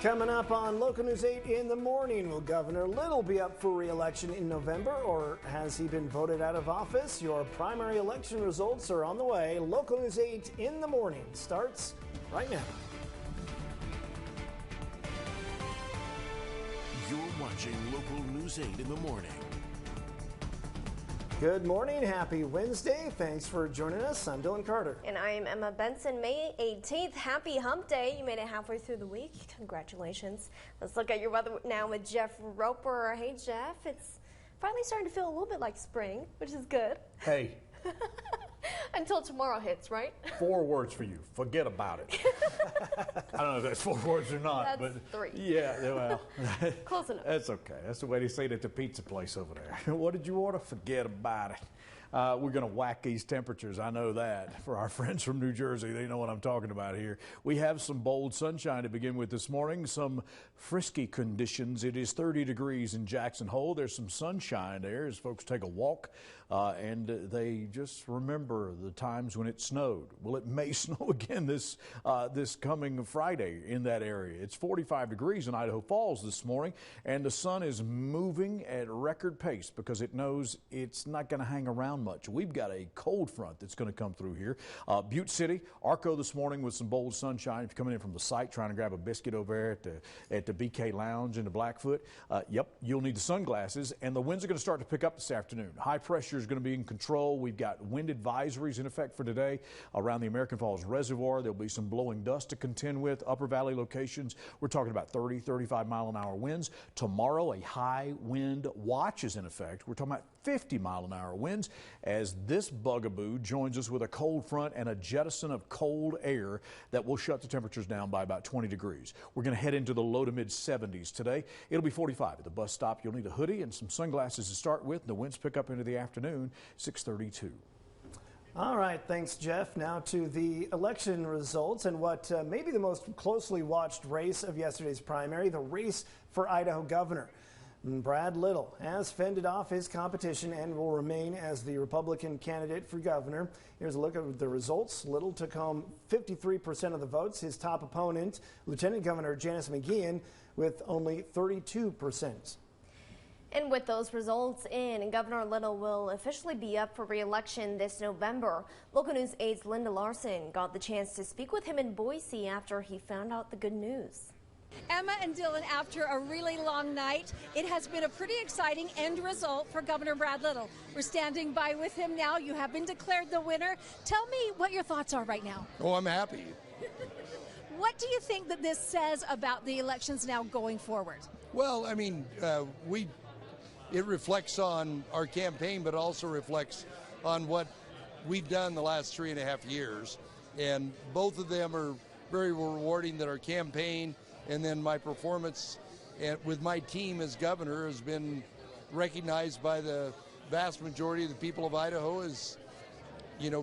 Coming up on Local News 8 in the morning, will Governor Little be up for re-election in November, or has he been voted out of office? Your primary election results are on the way. Local News 8 in the morning starts right now. You're watching Local News 8 in the morning. Good morning. Happy Wednesday. Thanks for joining us. I'm Dylan Carter. And I am Emma Benson. May 18th. Happy hump day. You made it halfway through the week. Congratulations. Let's look at your weather now with Jeff Roper. Hey, Jeff. It's finally starting to feel a little bit like spring, which is good. Hey. Until tomorrow hits, right? 4 words for you. Forget about it. I don't know if that's 4 words or not. That's but 3. Yeah, well. Close enough. That's okay. That's the way they say it at the pizza place over there. What did you order? Forget about it. We're going to whack these temperatures. I know that. For our friends from New Jersey, they know what I'm talking about here. We have some bold sunshine to begin with this morning. Some frisky conditions. It is 30 degrees in Jackson Hole. There's some sunshine there as folks take a walk. And they just remember the times when it snowed. Well, it may snow again this coming Friday in that area. It's 45 degrees in Idaho Falls this morning, and the sun is moving at record pace because it knows it's not going to hang around much. We've got a cold front that's going to come through here. Butte City, Arco this morning with some bold sunshine. If you're coming in from the site trying to grab a biscuit over there at the BK Lounge in the Blackfoot, yep, you'll need the sunglasses, and the winds are going to start to pick up this afternoon. High pressure is going to be in control. We've got wind advisories in effect for today around the American Falls Reservoir. There'll be some blowing dust to contend with. Upper Valley locations, we're talking about 30, 35 mile an hour winds. Tomorrow, a high wind watch is in effect. We're talking about 50 mile an hour winds as this bugaboo joins us with a cold front and a jettison of cold air that will shut the temperatures down by about 20 degrees. We're going to head into the low to mid 70s today. It'll be 45 at the bus stop. You'll need a hoodie and some sunglasses to start with. The winds pick up into the afternoon, 6:32. All right, thanks, Jeff. Now to the election results and what may be the most closely watched race of yesterday's primary, the race for Idaho governor. Brad Little has fended off his competition and will remain as the Republican candidate for governor. Here's a look at the results. Little took home 53% of the votes. His top opponent, Lieutenant Governor Janice McGeehan, with only 32%. And with those results in, Governor Little will officially be up for re-election this November. Local News 8's Linda Larson got the chance to speak with him in Boise after he found out the good news. Emma and Dylan, after a really long night, it has been a pretty exciting end result for Governor Brad Little. We're standing by with him now. You have been declared the winner. Tell me what your thoughts are right now. Oh, I'm happy. What do you think that this says about the elections now going forward? Well, I mean, it reflects on our campaign, but also reflects on what we've done the last 3.5 years. And both of them are very rewarding, that our campaign and then my performance with my team as governor has been recognized by the vast majority of the people of Idaho as,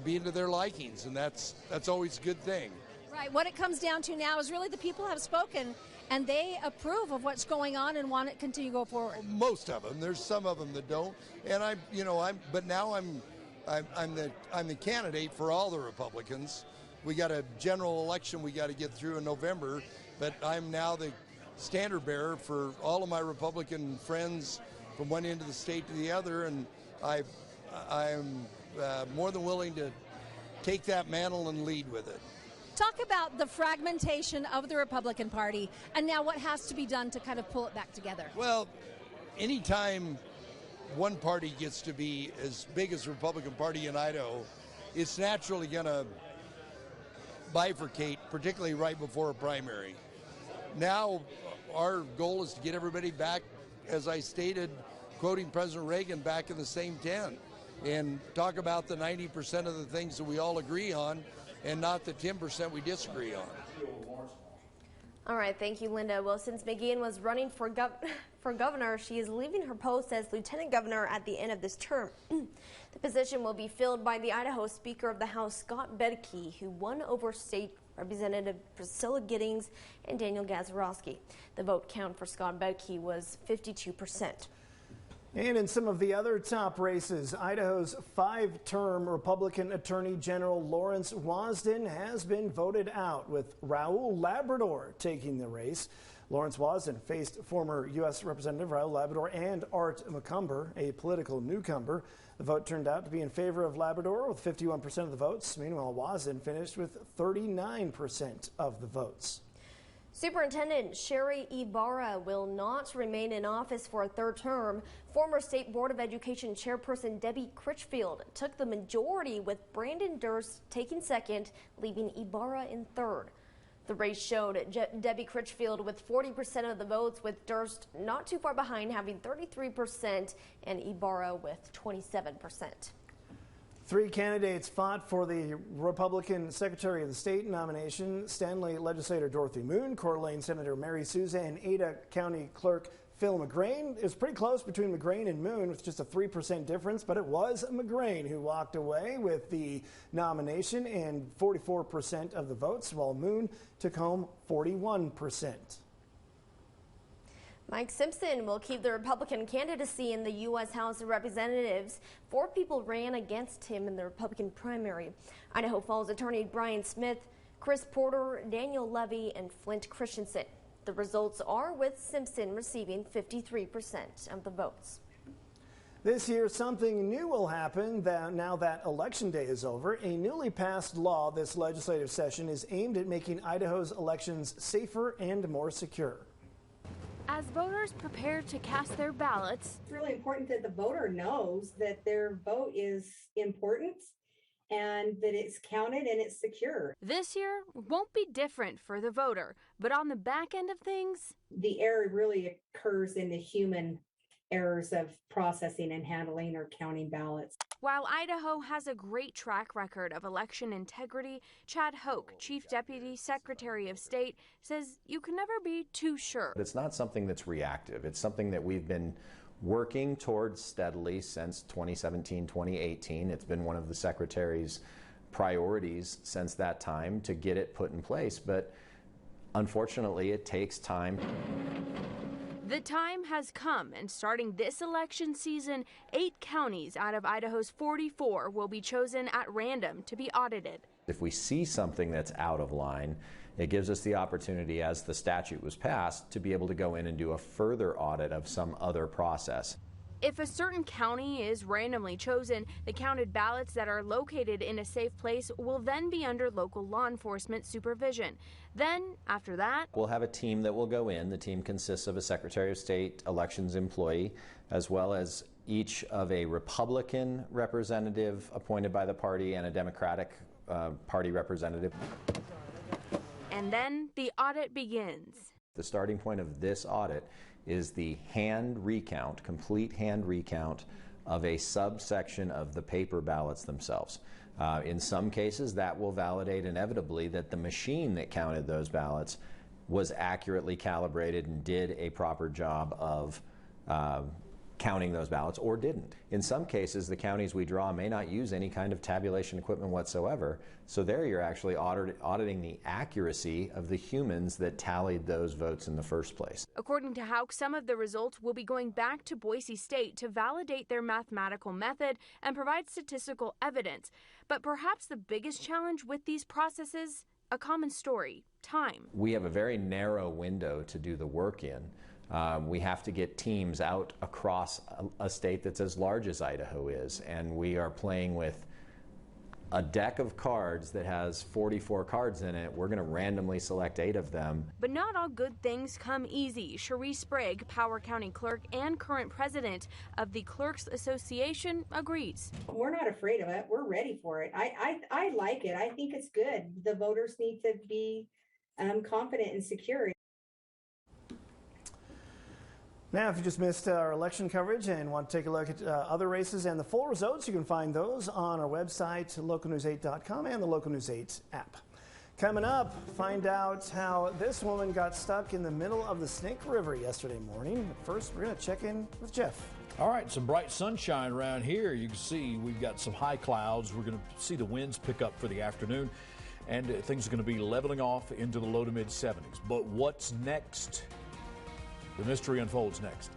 being to their likings. And that's always a good thing. Right. What it comes down to now is really the people have spoken and they approve of what's going on and want it to continue to go forward. Most of them. There's some of them that don't. And I'm the candidate for all the Republicans. We got a general election we got to get through in November, but I'm now the standard bearer for all of my Republican friends from one end of the state to the other, and I'm more than willing to take that mantle and lead with it. Talk about the fragmentation of the Republican Party and now what has to be done to kind of pull it back together. Well, anytime one party gets to be as big as the Republican Party in Idaho, it's naturally going to bifurcate, particularly right before a primary. Now, our goal is to get everybody back, as I stated, quoting President Reagan, back in the same tent, and talk about the 90% of the things that we all agree on and not the 10% we disagree on. All right, thank you, Linda. Well, since McGeehan was running for governor, she is leaving her post as lieutenant governor at the end of this term. The position will be filled by the Idaho Speaker of the House, Scott Bedke, who won over State Representative Priscilla Giddings and Daniel Gazarovski. The vote count for Scott Bedke was 52%. And in some of the other top races, Idaho's 5-term Republican Attorney General Lawrence Wasden has been voted out, with Raul Labrador taking the race. Lawrence Wasden faced former U.S. Representative Raul Labrador and Art McCumber, a political newcomer. The vote turned out to be in favor of Labrador with 51% of the votes. Meanwhile, Wasden finished with 39% of the votes. Superintendent Sherry Ibarra will not remain in office for a third term. Former State Board of Education Chairperson Debbie Critchfield took the majority, with Brandon Durst taking second, leaving Ibarra in third. The race showed Debbie Critchfield with 40% of the votes, with Durst not too far behind, having 33%, and Ibarra with 27%. Three candidates fought for the Republican Secretary of the State nomination: Stanley legislator Dorothy Moon, Coeur d'Alene Senator Mary Souza, and Ada County Clerk Phil McGrain. It was pretty close between McGrain and Moon, with just a 3% difference, but it was McGrain who walked away with the nomination and 44% of the votes, while Moon took home 41%. Mike Simpson will keep the Republican candidacy in the U.S. House of Representatives. 4 people ran against him in the Republican primary: Idaho Falls attorney Brian Smith, Chris Porter, Daniel Levy, and Flint Christensen. The results are with Simpson receiving 53% of the votes. This year, something new will happen now that Election Day is over. A newly passed law this legislative session is aimed at making Idaho's elections safer and more secure. As voters prepare to cast their ballots, it's really important that the voter knows that their vote is important and that it's counted and it's secure. This year won't be different for the voter, but on the back end of things, the error really occurs in the human errors of processing and handling or counting ballots. While Idaho has a great track record of election integrity, Chad Hoke, Chief Deputy Secretary of State, says you can never be too sure. It's not something that's reactive. It's something that we've been working towards steadily since 2017, 2018. It's been one of the Secretary's priorities since that time to get it put in place, but unfortunately it takes time. The time has come, and starting this election season, 8 counties out of Idaho's 44 will be chosen at random to be audited. If we see something that's out of line, it gives us the opportunity, as the statute was passed, to be able to go in and do a further audit of some other process. If a certain county is randomly chosen, the counted ballots that are located in a safe place will then be under local law enforcement supervision. Then, after that, we'll have a team that will go in. The team consists of a Secretary of State elections employee, as well as each of a Republican representative appointed by the party and a Democratic party representative. And then the audit begins. The starting point of this audit is the hand recount, complete hand recount of a subsection of the paper ballots themselves. In some cases, that will validate inevitably that the machine that counted those ballots was accurately calibrated and did a proper job of counting those ballots, or didn't. In some cases, the counties we draw may not use any kind of tabulation equipment whatsoever, so there you're actually auditing the accuracy of the humans that tallied those votes in the first place. According to Houck, some of the results will be going back to Boise State to validate their mathematical method and provide statistical evidence. But perhaps the biggest challenge with these processes, a common story: time. We have a very narrow window to do the work in. We have to get teams out across a state that's as large as Idaho is, and we are playing with a deck of cards that has 44 cards in it. We're going to randomly select 8 of them. But not all good things come easy. Cherie Sprague, Power County Clerk and current president of the Clerks Association, agrees. We're not afraid of it. We're ready for it. I like it. I think it's good. The voters need to be confident and secure. Now, if you just missed our election coverage and want to take a look at other races and the full results, you can find those on our website, localnews8.com, and the Local News 8 app. Coming up, find out how this woman got stuck in the middle of the Snake River yesterday morning. But first, we're going to check in with Jeff. All right, some bright sunshine around here. You can see we've got some high clouds. We're going to see the winds pick up for the afternoon, and things are going to be leveling off into the low to mid 70s. But what's next? The mystery unfolds next.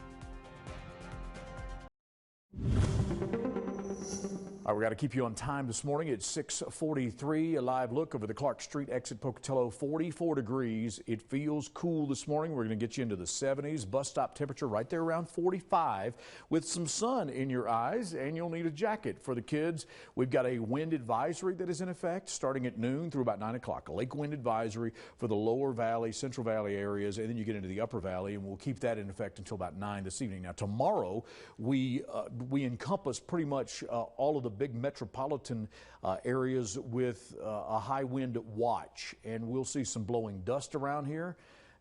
All right, we got to keep you on time this morning. It's 6:43. A live look over the Clark Street exit Pocatello, 44 degrees. It feels cool this morning. We're going to get you into the 70s. Bus stop temperature right there around 45 with some sun in your eyes, and you'll need a jacket for the kids. We've got a wind advisory that is in effect starting at noon through about 9 o'clock. A lake wind advisory for the lower valley, central valley areas, and then you get into the upper valley, and we'll keep that in effect until about 9 this evening. Now, tomorrow, we encompass pretty much all of the big metropolitan areas with a high wind watch, and we'll see some blowing dust around here,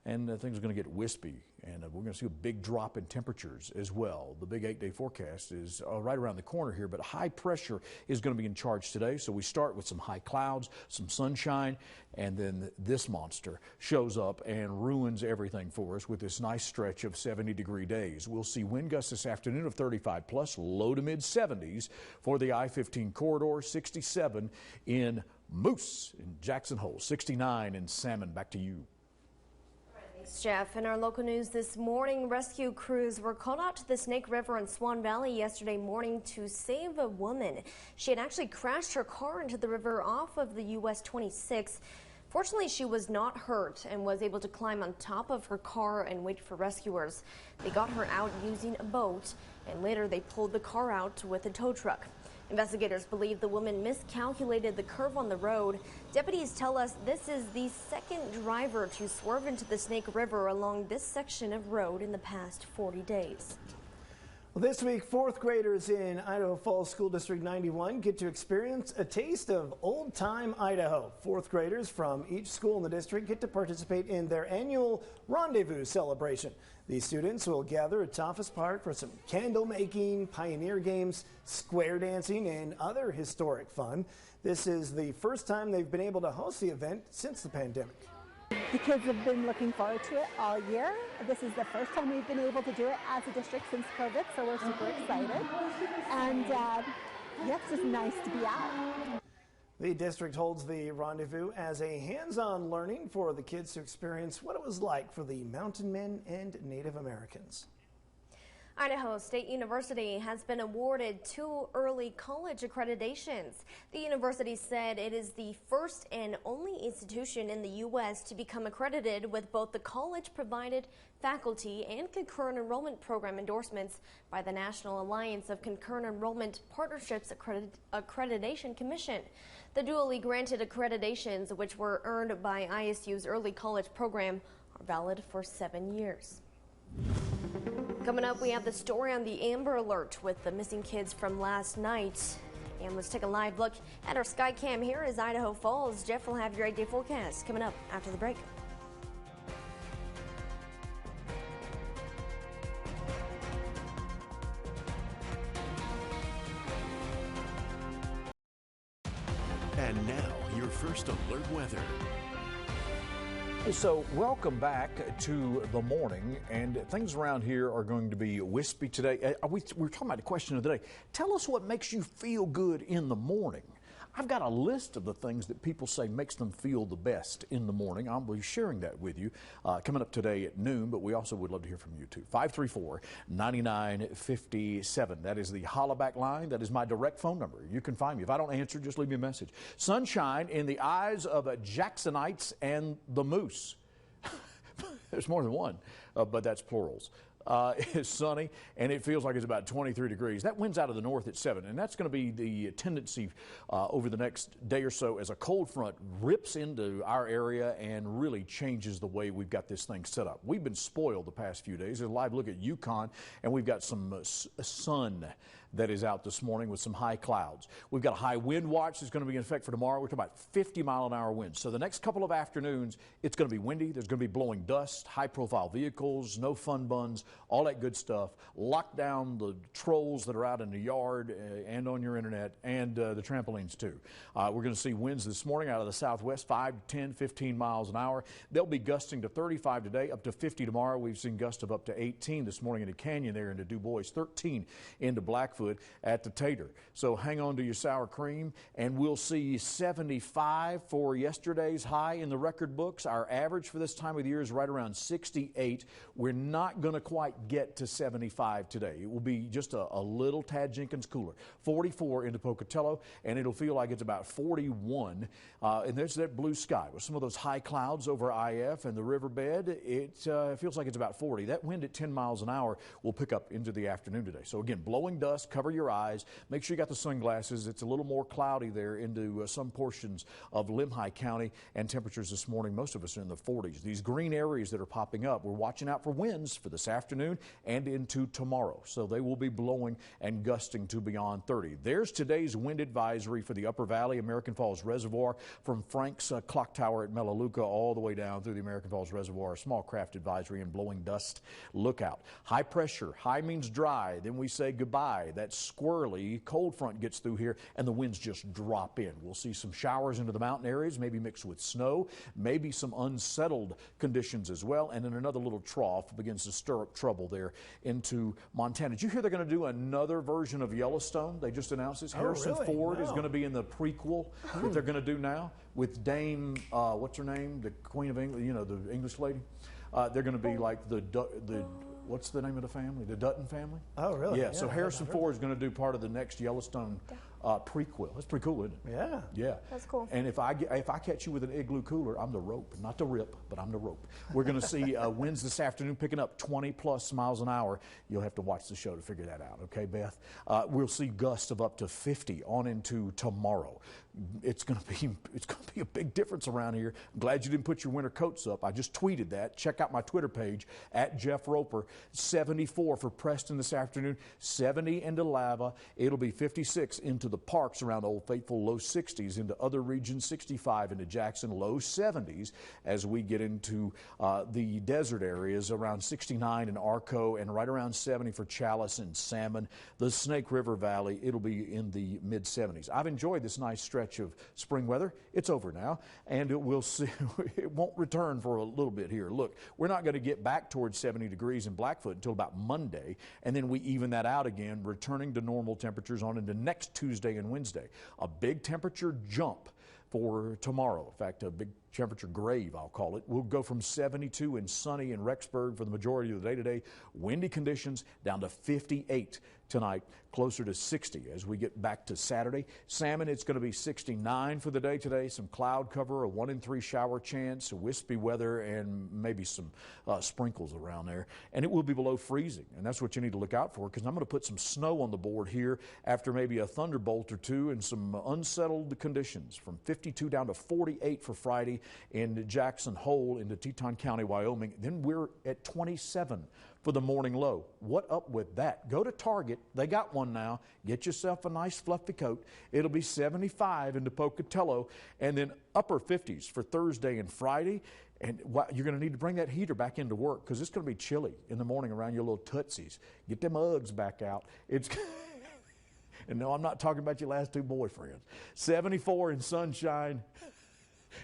and things are going to get wispy, and we're going to see a big drop in temperatures as well. The big 8-day forecast is right around the corner here, but high pressure is going to be in charge today. So we start with some high clouds, some sunshine, and then this monster shows up and ruins everything for us with this nice stretch of 70-degree days. We'll see wind gusts this afternoon of 35 plus, low to mid 70s for the I-15 corridor, 67 in Moose, in Jackson Hole, 69 in Salmon. Back to you. Thanks, Jeff. In our local news this morning, rescue crews were called out to the Snake River in Swan Valley yesterday morning to save a woman. She had actually crashed her car into the river off of the US 26. Fortunately, she was not hurt and was able to climb on top of her car and wait for rescuers. They got her out using a boat, and later they pulled the car out with a tow truck. Investigators believe the woman miscalculated the curve on the road. Deputies tell us this is the second driver to swerve into the Snake River along this section of road in the past 40 days. Well, this week, fourth graders in Idaho Falls School District 91 get to experience a taste of old-time Idaho. Fourth graders from each school in the district get to participate in their annual rendezvous celebration. These students will gather at Toffus Park for some candle making, pioneer games, square dancing, and other historic fun. This is the first time they've been able to host the event since the pandemic. The kids have been looking forward to it all year. This is the first time we've been able to do it as a district since COVID, so we're super excited. And yes, it's just nice to be out. The district holds the rendezvous as a hands-on learning for the kids to experience what it was like for the mountain men and Native Americans. Idaho State University has been awarded 2 early college accreditations. The university said it is the first and only institution in the U.S. to become accredited with both the college-provided faculty and concurrent enrollment program endorsements by the National Alliance of Concurrent Enrollment Partnerships Accreditation Commission. The dually granted accreditations, which were earned by ISU's early college program, are valid for 7 years. Coming up, we have the story on the Amber Alert with the missing kids from last night. And let's take a live look at our sky cam here is Idaho Falls. Jeff will have your 8-day forecast coming up after the break. And now, your first alert weather. So welcome back to the morning, and things around here are going to be wispy today. We're talking about the question of the day. Tell us what makes you feel good in the morning. I've got a list of the things that people say makes them feel the best in the morning. I'll be sharing that with you coming up today at noon, but we also would love to hear from you too. 534-9957. That is the hollaback line. That is my direct phone number. You can find me. If I don't answer, just leave me a message. Sunshine in the eyes of Jacksonites and the Moose. There's more than one, but that's plurals. It's sunny, and it feels like it's about 23 degrees. That wind's out of the north at 7, and that's going to be the tendency over the next day or so as a cold front rips into our area and really changes the way we've got this thing set up. We've been spoiled the past few days. There's a live look at Yukon, and we've got some sun that is out this morning with some high clouds. We've got a high wind watch that's going to be in effect for tomorrow. We're talking about 50-mile-an-hour winds. So the next couple of afternoons, it's going to be windy. There's going to be blowing dust, high-profile vehicles, no fun buns, all that good stuff. Lock down the trolls that are out in the yard and on your internet, and the trampolines too. We're going to see winds this morning out of the southwest, 5 to 10, 15 miles an hour. They'll be gusting to 35 today, up to 50 tomorrow. We've seen gusts of up to 18 this morning into Canyon there into Du Bois, 13 into Blackfoot. Blackfoot at the Tater. So hang on to your sour cream, and we'll see 75 for yesterday's high in the record books. Our average for this time of the year is right around 68. We're not going to quite get to 75 today. It will be just a little Tad Jenkins cooler. 44 into Pocatello, and it'll feel like it's about 41. And there's that blue sky with some of those high clouds over IF and the riverbed. It feels like it's about 40. That wind at 10 miles an hour will pick up into the afternoon today. So again, blowing dust, cover your eyes. Make sure you got the sunglasses. It's a little more cloudy there into some portions of Limhi County, and temperatures this morning, most of us are in the 40s. These green areas that are popping up, we're watching out for winds for this afternoon and into tomorrow. So they will be blowing and gusting to beyond 30. There's today's wind advisory for the Upper Valley, American Falls Reservoir, from Frank's Clock Tower at Melaleuca all the way down through the American Falls Reservoir. Small craft advisory and blowing dust. Look out. High pressure. High means dry. Then we say goodbye. That squirrely cold front gets through here and the winds just drop in. We'll see some showers into the mountain areas, maybe mixed with snow, maybe some unsettled conditions as well. And then another little trough begins to stir up trouble there into Montana. Did you hear they're going to do another version of Yellowstone? They just announced this. Harrison really? Ford is No. going to be in the prequel that they're going to do now with Dame, what's her name? The Queen of England, you know, the English lady. They're going to be like the what's the name of the family? The Dutton family? Oh, really? Yeah, so Harrison Ford is going to do part of the next Yellowstone prequel. That's pretty cool, isn't it? Yeah. Yeah. That's cool. And if I catch you with an igloo cooler, I'm the rope. Not the rip, but I'm the rope. We're going to see winds this afternoon picking up 20+ miles an hour. You'll have to watch the show to figure that out, okay, Beth? We'll see gusts of up to 50 on into tomorrow. It's going to be a big difference around here. I'm glad you didn't put your winter coats up. I just tweeted that. Check out my Twitter page at Jeff Roper. 74 for Preston this afternoon. 70 into Lava. It'll be 56 into the parks around Old Faithful. Low 60s into other regions. 65 into Jackson. Low 70s as we get into the desert areas. Around 69 in Arco and right around 70 for Chalice and Salmon. The Snake River Valley, it'll be in the mid 70s. I've enjoyed this nice stretch of spring weather. It's over now, and it won't return for a little bit here. Look, we're not going to get back towards 70 degrees in Blackfoot until about Monday, and then we even that out again, returning to normal temperatures on into next Tuesday and Wednesday. A big temperature jump for tomorrow. In fact, a big temperature grave, I'll call it. We'll go from 72 and sunny in Rexburg for the majority of the day today. Windy conditions down to 58 tonight, closer to 60 as we get back to Saturday. Salmon, it's going to be 69 for the day today. Some cloud cover, a 1 in 3 shower chance, wispy weather, and maybe some sprinkles around there. And it will be below freezing, and that's what you need to look out for, because I'm going to put some snow on the board here after maybe a thunderbolt or two and some unsettled conditions, from 52 down to 48 for Friday in Jackson Hole into Teton County, Wyoming. Then we're at 27 for the morning low. What up with that? Go to Target. They got one now. Get yourself a nice fluffy coat. It'll be 75 into Pocatello, and then upper 50s for Thursday and Friday. And you're going to need to bring that heater back into work, because it's going to be chilly in the morning around your little tootsies. Get them Uggs back out. It's and no, I'm not talking about your last two boyfriends. 74 in sunshine.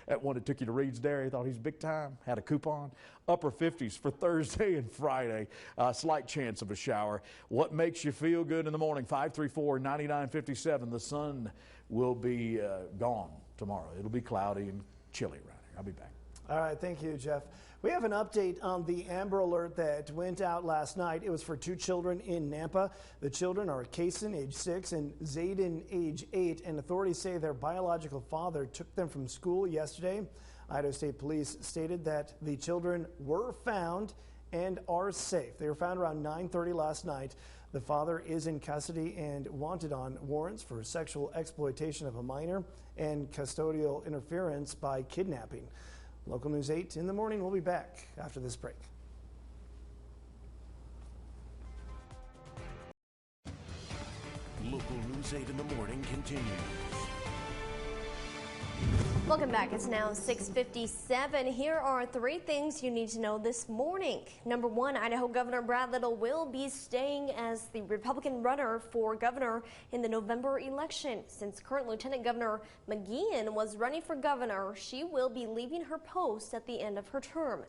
That one that took you to Reed's Dairy, thought he's big time, had a coupon. Upper 50s for Thursday and Friday. Slight chance of a shower. What makes you feel good in the morning? 534-9957. The sun will be gone tomorrow. It'll be cloudy and chilly around here. I'll be back. All right, thank you, Jeff. We have an update on the Amber Alert that went out last night. It was for 2 children in Nampa. The children are Kason, age 6, and Zayden, age 8, and authorities say their biological father took them from school yesterday. Idaho State Police stated that the children were found and are safe. They were found around 9:30 last night. The father is in custody and wanted on warrants for sexual exploitation of a minor and custodial interference by kidnapping. Local News 8 in the morning. We'll be back after this break. Local News 8 in the morning continues. Welcome back. It's now 6:57. Here are 3 things you need to know this morning. Number 1, Idaho Governor Brad Little will be staying as the Republican runner for governor in the November election. Since current Lieutenant Governor McGeehan was running for governor, she will be leaving her post at the end of her term.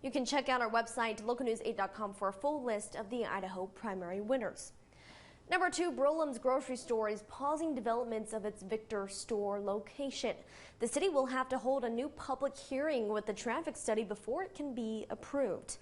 You can check out our website, localnews8.com, for a full list of the Idaho primary winners. Number 2, Brolam's grocery store is pausing developments of its Victor store location. The city will have to hold a new public hearing with the traffic study before it can be approved.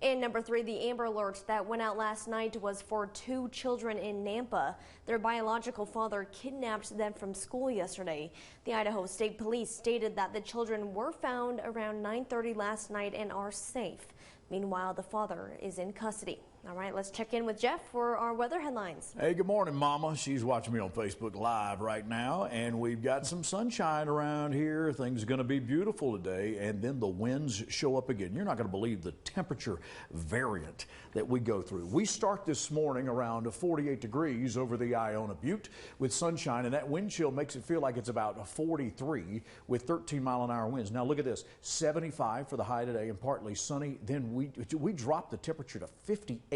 And number 3, the Amber Alert that went out last night was for 2 children in Nampa. Their biological father kidnapped them from school yesterday. The Idaho State Police stated that the children were found around 9:30 last night and are safe. Meanwhile, the father is in custody. All right, let's check in with Jeff for our weather headlines. Hey, good morning, Mama. She's watching me on Facebook Live right now, and we've got some sunshine around here. Things are going to be beautiful today, and then the winds show up again. You're not going to believe the temperature variant that we go through. We start this morning around 48 degrees over the Iona Butte with sunshine, and that wind chill makes it feel like it's about 43 with 13-mile-an-hour winds. Now, look at this, 75 for the high today and partly sunny. Then we drop the temperature to 58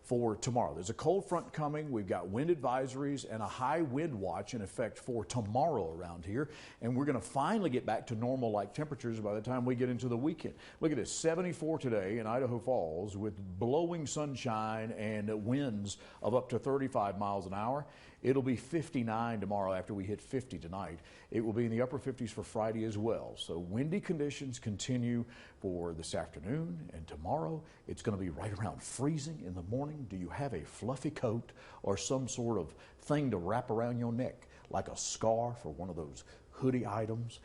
for tomorrow. There's a cold front coming. We've got wind advisories and a high wind watch in effect for tomorrow around here. And we're going to finally get back to normal like temperatures by the time we get into the weekend. Look at this, 74 today in Idaho Falls with blowing sunshine and winds of up to 35 miles an hour. It'll be 59 tomorrow after we hit 50 tonight. It will be in the upper 50s for Friday as well. So windy conditions continue for this afternoon and tomorrow. It's going to be right around freezing in the morning. Do you have a fluffy coat or some sort of thing to wrap around your neck, like a scarf or one of those hoodie items?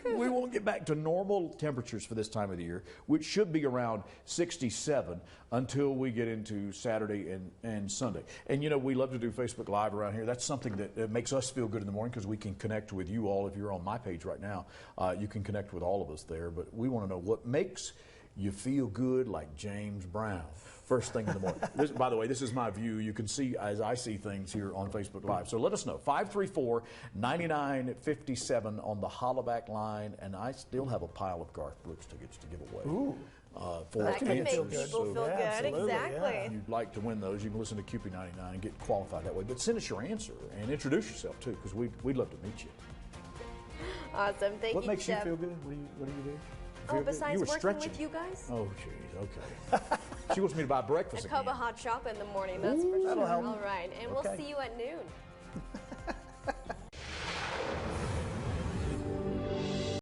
We won't get back to normal temperatures for this time of the year, which should be around 67 until we get into Saturday and Sunday. And you know, we love to do Facebook Live around here. That's something that makes us feel good in the morning because we can connect with you all. If you're on my page right now, you can connect with all of us there. But we want to know what makes you feel good like James Brown. First thing in the morning. By the way, this is my view. You can see as I see things here on Facebook Live. So let us know. 534-9957 on the Hollaback line. And I still have a pile of Garth Brooks tickets to give away. Ooh. That can make people feel good. Exactly. If you'd like to win those, you can listen to KIFI 99 and get qualified that way. But send us your answer and introduce yourself, too, because we'd love to meet you. Awesome. Thank you, What makes Jeff. you feel good? What do you do? Besides working stretching with you guys? Oh, jeez, okay. She wants me to buy breakfast A cup again. of hot chocolate in the morning, that's for sure. that'll help. All right, and Okay. we'll see you at noon.